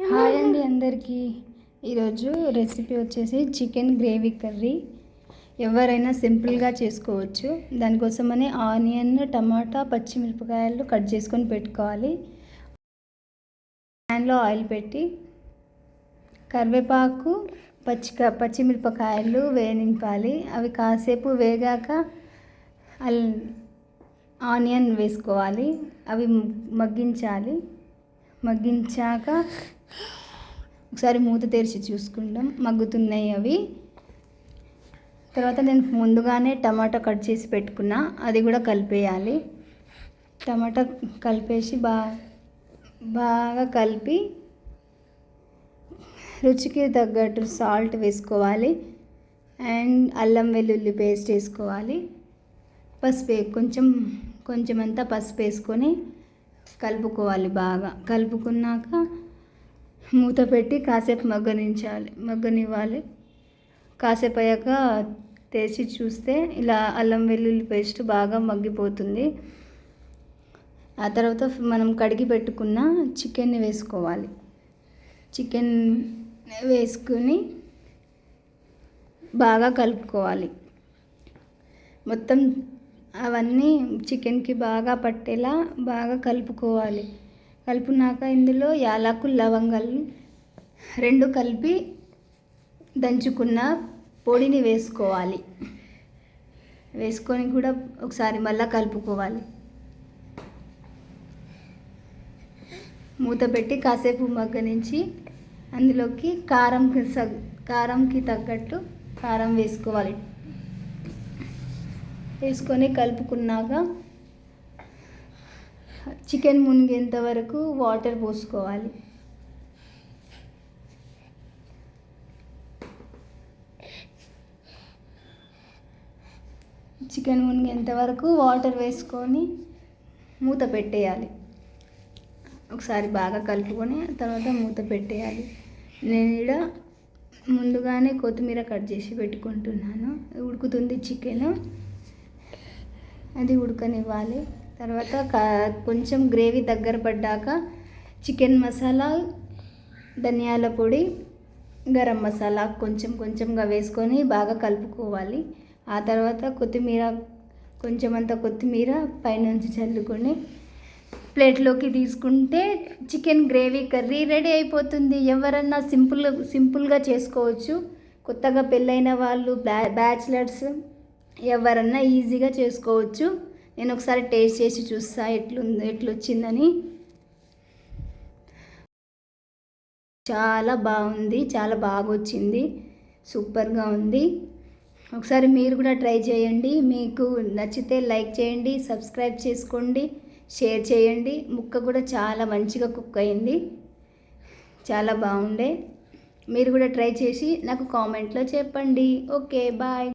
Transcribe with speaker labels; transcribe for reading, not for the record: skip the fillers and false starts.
Speaker 1: Hi అండి అందరికీ. ఈరోజు రెసిపీ వచ్చేసి చికెన్ గ్రేవీ కర్రీ. ఎవరైనా సింపుల్గా చేసుకోవచ్చు. దానికోసమని ఆనియన్, టమాటా, పచ్చిమిరపకాయలు కట్ చేసుకొని పెట్టుకోవాలి. ప్యాన్లో ఆయిల్ పెట్టి కరివేపాకు, పచ్చిమిరపకాయలు వేయించాలి. అవి కాసేపు వేగాక ఆనియన్ వేసుకోవాలి. అవి మగ్గించాక ఒకసారి మూత తెరిచి చూసుకుంటాం, మగ్గుతున్నాయి అవి. తర్వాత నేను ముందుగానే టమాటా కట్ చేసి పెట్టుకున్నా, అది కూడా కలిపేయాలి. టమాటా కలిపేసి బాగా కలిపి రుచికి తగ్గట్టు సాల్ట్ వేసుకోవాలి. అండ్ అల్లం వెల్లుల్లి పేస్ట్ వేసుకోవాలి. పసుపు కొంచెం అంతా పసుపు వేసుకొని కలుపుకోవాలి. బాగా కలుపుకున్నాక మూత పెట్టి కాసేపు మగ్గనివ్వాలి. కాసేపు అయ్యాక తెరిచి చూస్తే ఇలా అల్లం వెల్లుల్లి పేస్ట్ బాగా మగ్గిపోతుంది. ఆ తర్వాత మనం కడిగి పెట్టుకున్న చికెన్ని వేసుకోవాలి. చికెన్ వేసుకుని బాగా కలుపుకోవాలి. మొత్తం అవన్నీ చికెన్కి బాగా పట్టేలా బాగా కలుపుకోవాలి. కలుపునాక ఇందులో యాలకులు, లవంగాలు 2 కలిపి దంచుకున్న పొడిని వేసుకోవాలి. వేసుకొని కూడా ఒకసారి మళ్ళీ కలుపుకోవాలి. మూత పెట్టి కాసేపు మగ్గనించి అందులోకి కారంకి తగ్గట్టు కారం వేసుకోవాలి. వేసుకొని కలుపుకున్నాక చికెన్ మునిగేంత వరకు వాటర్ పోసుకోవాలి. చికెన్ మునిగేంత వరకు వాటర్ వేసుకొని మూత పెట్టేయాలి. ఒకసారి బాగా కలుపుకొని తర్వాత మూత పెట్టేయాలి. నేను ఇక్కడ ముందుగానే కొత్తిమీర కట్ చేసి పెట్టుకుంటున్నాను. ఉడుకుతుంది చికెన్, అది ఉడకనివ్వాలి. తర్వాత కొంచెం గ్రేవీ దగ్గర పడ్డాక చికెన్ మసాలా, ధనియాల పొడి, గరం మసాలా కొంచెంగా వేసుకొని బాగా కలుపుకోవాలి. ఆ తర్వాత కొంచెమంత కొత్తిమీర పైనుంచి చల్లుకొని ప్లేట్లోకి తీసుకుంటే చికెన్ గ్రేవీ కర్రీ రెడీ అయిపోతుంది. ఎవరన్నా సింపుల్గా చేసుకోవచ్చు. కొత్తగా పెళ్ళైన వాళ్ళు, బ్యాచిలర్స్ ఎవరన్నా ఈజీగా చేసుకోవచ్చు. నేను ఒకసారి టేస్ట్ చేసి చూస్తా ఎట్లొచ్చిందని. చాలా బాగుంది, చాలా బాగా వచ్చింది, సూపర్గా ఉంది. ఒకసారి మీరు కూడా ట్రై చేయండి. మీకు నచ్చితే లైక్ చేయండి, సబ్స్క్రైబ్ చేసుకోండి, షేర్ చేయండి. ముక్క కూడా చాలా మంచిగా కుక్ అయింది, చాలా బాగుండే. మీరు కూడా ట్రై చేసి నాకు కామెంట్లో చెప్పండి. Okay, bye.